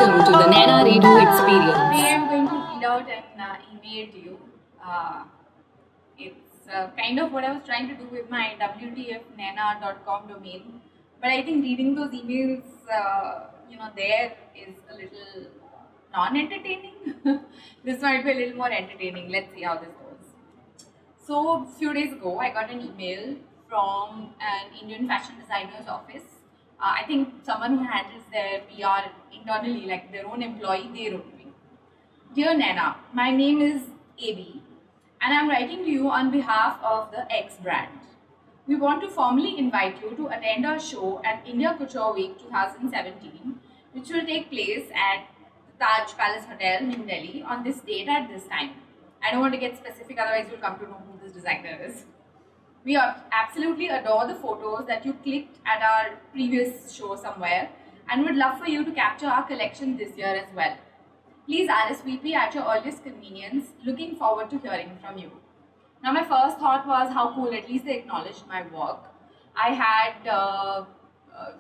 Welcome to the Naina Radio Experience. Today I'm going to read out an email to you. It's kind of what I was trying to do with my wtfnana.com domain, but I think reading those emails, there is a little non-entertaining. This might be a little more entertaining. Let's see how this goes. So, a few days ago, I got an email from an Indian fashion designer's office. I think someone who handles their PR internally, like their own employee, they wrote me. Dear Naina, my name is AB and I'm writing to you on behalf of the X brand. We want to formally invite you to attend our show at India Couture Week 2017, which will take place at the Taj Palace Hotel, New Delhi, on this date at this time. I don't want to get specific, otherwise you'll come to know who this designer is. We absolutely adore the photos that you clicked at our previous show somewhere and would love for you to capture our collection this year as well. Please RSVP at your earliest convenience. Looking forward to hearing from you. Now, my first thought was how cool, at least they acknowledged my work. I had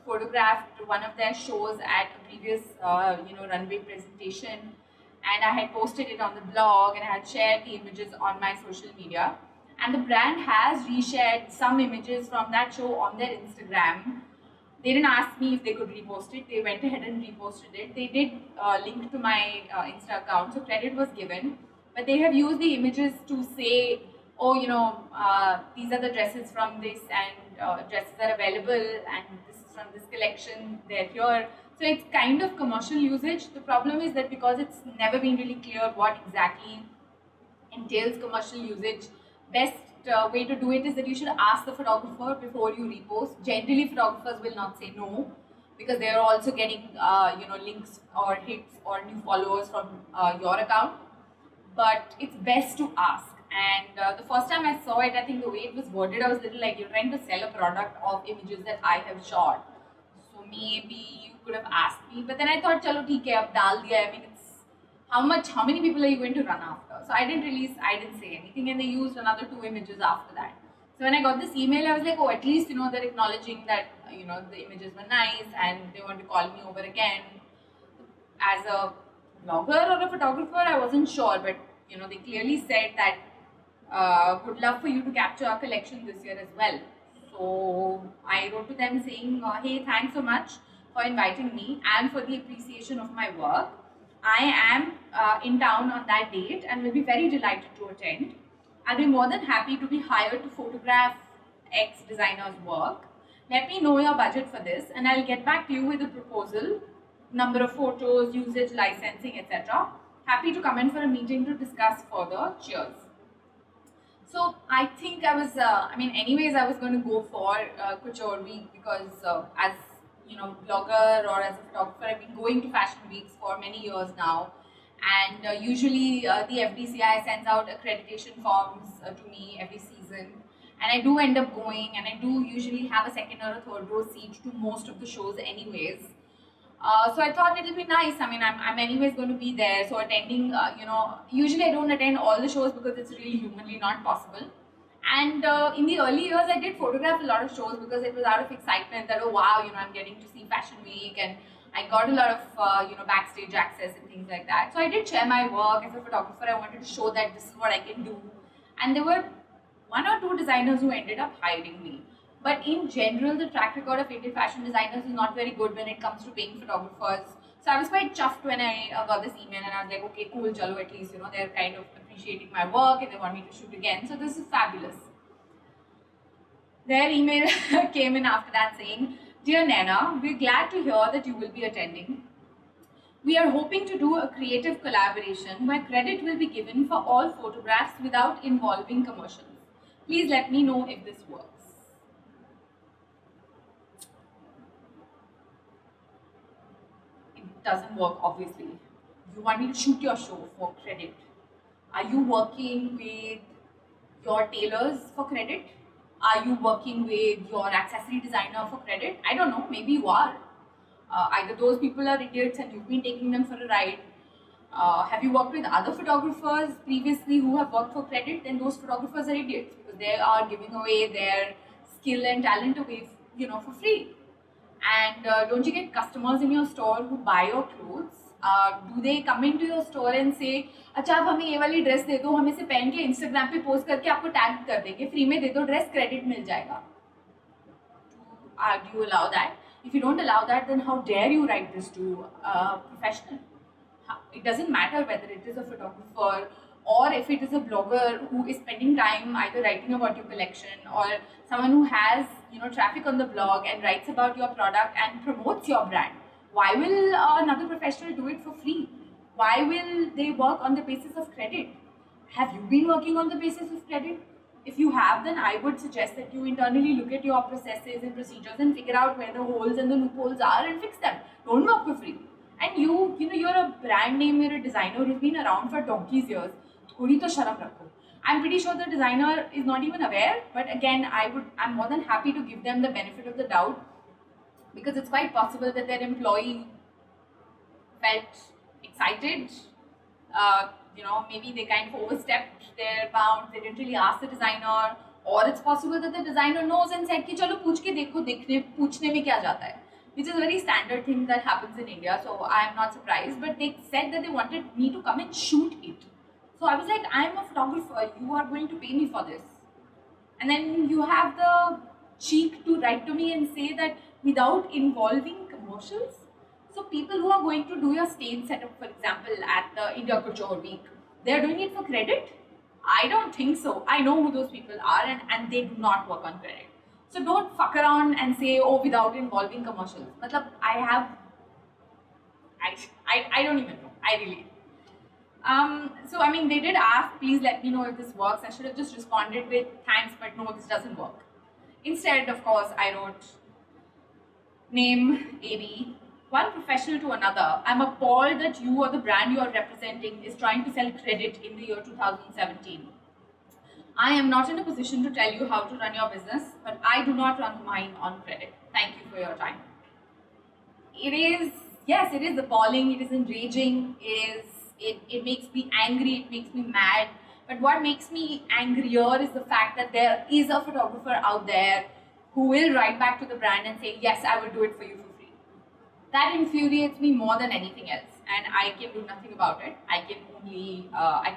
photographed one of their shows at a previous runway presentation, and I had posted it on the blog and I had shared the images on my social media. And the brand has reshared some images from that show on their Instagram. They didn't ask me if they could repost it. They went ahead and reposted it. They did link to my Insta account, so credit was given. But they have used the images to say, oh, these are the dresses from this, and dresses are available, and this is from this collection, they're here. So it's kind of commercial usage. The problem is that because it's never been really clear what exactly entails commercial usage, best way to do it is that you should ask the photographer before you repost. Generally, photographers will not say no because they are also getting links or hits or new followers from your account. But it's best to ask. And the first time I saw it, I think the way it was worded, I was a little like, you're trying to sell a product of images that I have shot. So maybe you could have asked me. But then I thought, chalo, theek hai, ab dal diya. I mean, it's how many people are you going to run after? So I didn't say anything, and they used another 2 images after that. So when I got this email, I was like, oh, at least, they're acknowledging that, the images were nice and they want to call me over again. As a blogger or a photographer, I wasn't sure, but, they clearly said that would love for you to capture our collection this year as well. So I wrote to them saying, hey, thanks so much for inviting me and for the appreciation of my work. I am in town on that date and will be very delighted to attend. I'll be more than happy to be hired to photograph X designer's work. Let me know your budget for this and I'll get back to you with a proposal, number of photos, usage, licensing, etc. Happy to come in for a meeting to discuss further. Cheers. So I think I was going to go for Couture Week because as blogger or as a photographer, I've been going to fashion weeks for many years now, and usually the FDCI sends out accreditation forms to me every season, and I do end up going, and I do usually have a second or a third row seat to most of the shows anyways. So I thought it'll be nice. I mean, I'm anyways going to be there, so attending, usually I don't attend all the shows because it's really humanly not possible. And in the early years, I did photograph a lot of shows because it was out of excitement that, oh wow, I'm getting to see Fashion Week, and I got a lot of, backstage access and things like that. So I did share my work as a photographer. I wanted to show that this is what I can do. And there were 1 or 2 designers who ended up hiring me. But in general, the track record of Indian fashion designers is not very good when it comes to paying photographers. So I was quite chuffed when I got this email, and I was like, okay, cool, chalo, at least, they're kind of appreciating my work and they want me to shoot again. So this is fabulous. Their email came in after that saying, Dear Naina, we're glad to hear that you will be attending. We are hoping to do a creative collaboration where credit will be given for all photographs without involving commercials. Please let me know if this works. It doesn't work, obviously. You want me to shoot your show for credit. Are you working with your tailors for credit? Are you working with your accessory designer for credit? I don't know, maybe you are. Either those people are idiots and you've been taking them for a ride. Have you worked with other photographers previously who have worked for credit? Then those photographers are idiots because they are giving away their skill and talent away, for free. And don't you get customers in your store who buy your clothes? Do they come into your store and say, अच्छा आप हमें ये वाली dress दे दो, हम इसे पहन के इंस्टाग्राम पे पोस्ट करके आपको टैग कर देंगे, फ्री में दे दो ड्रेस, क्रेडिट मिल जाएगा? Do you allow that? If you don't allow that, then how dare you write this to a professional? It doesn't matter whether it is a photographer or if it is a blogger who is spending time either writing about your collection, or someone who has traffic on the blog and writes about your product and promotes your brand. Why will another professional do it for free? Why will they work on the basis of credit? Have you been working on the basis of credit? If you have, then I would suggest that you internally look at your processes and procedures and figure out where the holes and the loopholes are and fix them. Don't work for free. And you're a brand name, you're a designer who's been around for donkey's years. Thodi to sharam rakho. I'm pretty sure the designer is not even aware, but again, I'm more than happy to give them the benefit of the doubt, because it's quite possible that their employee felt excited. Maybe they kind of overstepped their bounds, they didn't really ask the designer, or it's possible that the designer knows and said कि चलो पूछ के देखो, पूछने में क्या जाता है, which is a very standard thing that happens in India, so I am not surprised. But they said that they wanted me to come and shoot it. So I was like, I am a photographer, you are going to pay me for this. And then you have the cheek to write to me and say that without involving commercials. So people who are going to do your stage setup, for example, at the India Couture Week, they're doing it for credit? I don't think so. I know who those people are, and they do not work on credit. So don't fuck around and say, oh, without involving commercials. Matlab, I don't even know. I really. So I mean, they did ask, please let me know if this works. I should have just responded with thanks, but no, this doesn't work. Instead, of course, I wrote, name AB, one professional to another. I'm appalled that you or the brand you are representing is trying to sell credit in the year 2017. I am not in a position to tell you how to run your business, but I do not run mine on credit. Thank you for your time. It is appalling, it is enraging, it makes me angry, it makes me mad. But what makes me angrier is the fact that there is a photographer out there who will write back to the brand and say, yes, I will do it for you for free. That infuriates me more than anything else, and I can do nothing about it. I can only, I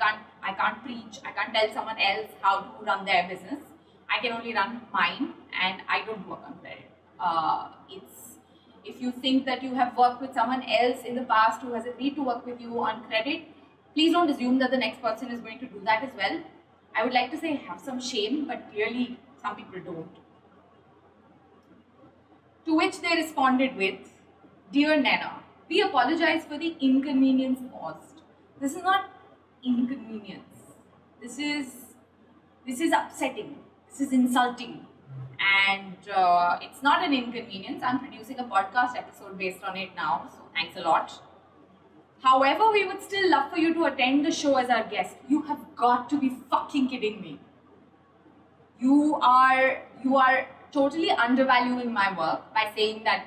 can't preach, I can't tell someone else how to run their business. I can only run mine, and I don't work on credit. If you think that you have worked with someone else in the past who has agreed to work with you on credit, please don't assume that the next person is going to do that as well. I would like to say have some shame, but clearly some people don't. To which they responded with, Dear Naina, we apologize for the inconvenience caused. This is not inconvenience. This is upsetting. This is insulting. And it's not an inconvenience. I'm producing a podcast episode based on it now, so thanks a lot. However, we would still love for you to attend the show as our guest. You have got to be fucking kidding me. You are totally undervaluing my work by saying that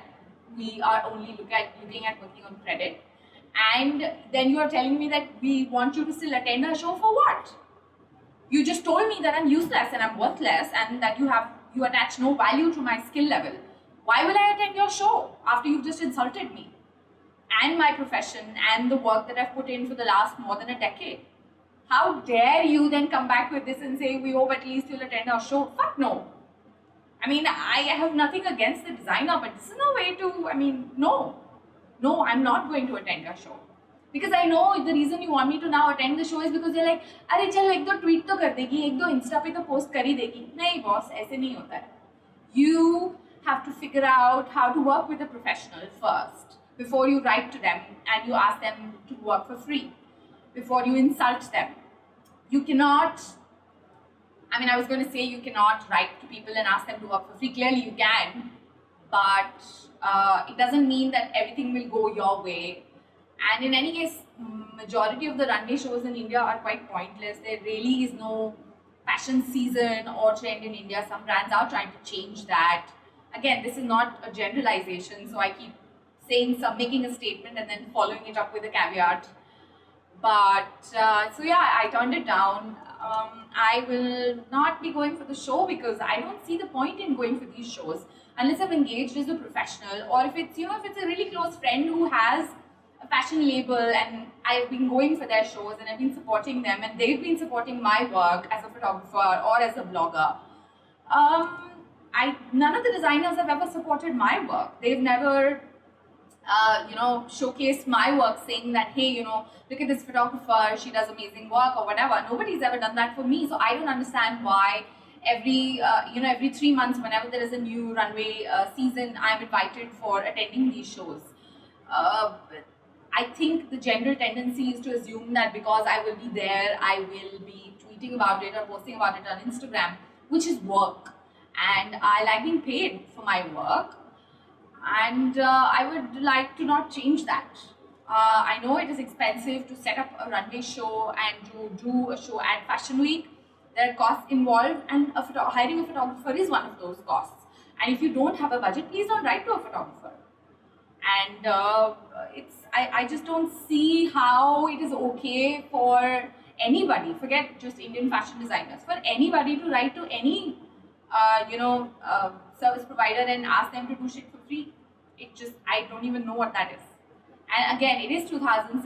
we are only looking at working on credit, and then you are telling me that we want you to still attend our show for what? You just told me that I'm useless and I'm worthless, and that you attach no value to my skill level. Why will I attend your show after you've just insulted me and my profession and the work that I've put in for the last more than a decade? How dare you then come back with this and say, we hope at least you'll attend our show? Fuck no. I mean, I have nothing against the designer, but this is no way to, no, I'm not going to attend your show. Because I know the reason you want me to now attend the show is because you're like, अरे चल एक दो tweet तो कर देगी, एक दो Insta पे तो post कर ही देगी. नहीं boss, ऐसे नहीं होता है. You have to figure out how to work with a professional first before you write to them and you ask them to work for free, before you insult them. You cannot, I was going to say you cannot write to people and ask them to work for free. Clearly you can, but it doesn't mean that everything will go your way. And in any case, majority of the runway shows in India are quite pointless. There really is no fashion season or trend in India. Some brands are trying to change that. Again, this is not a generalization, so I keep making a statement and then following it up with a caveat. But so yeah, I turned it down. I will not be going for the show because I don't see the point in going for these shows unless I'm engaged as a professional, or if it's a really close friend who has a fashion label, and I've been going for their shows and I've been supporting them, and they've been supporting my work as a photographer or as a blogger. None of the designers have ever supported my work. They've never showcased my work, saying that, hey, look at this photographer, she does amazing work or whatever. Nobody's ever done that for me, so I don't understand why every 3 months, whenever there is a new runway season, I'm invited for attending these shows. I think the general tendency is to assume that because I will be there, I will be tweeting about it or posting about it on Instagram, which is work, and I like being paid for my work, and I would like to not change that. I know it is expensive to set up a runway show and to do a show at Fashion Week. There are costs involved, and hiring a photographer is one of those costs. And if you don't have a budget, please don't write to a photographer. And I just don't see how it is okay for anybody, forget just Indian fashion designers, for anybody to write to any service provider and ask them to do shit for free. I don't even know what that is. And again, it is 2017,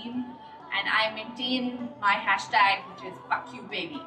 and I maintain my hashtag, which is fuck you baby.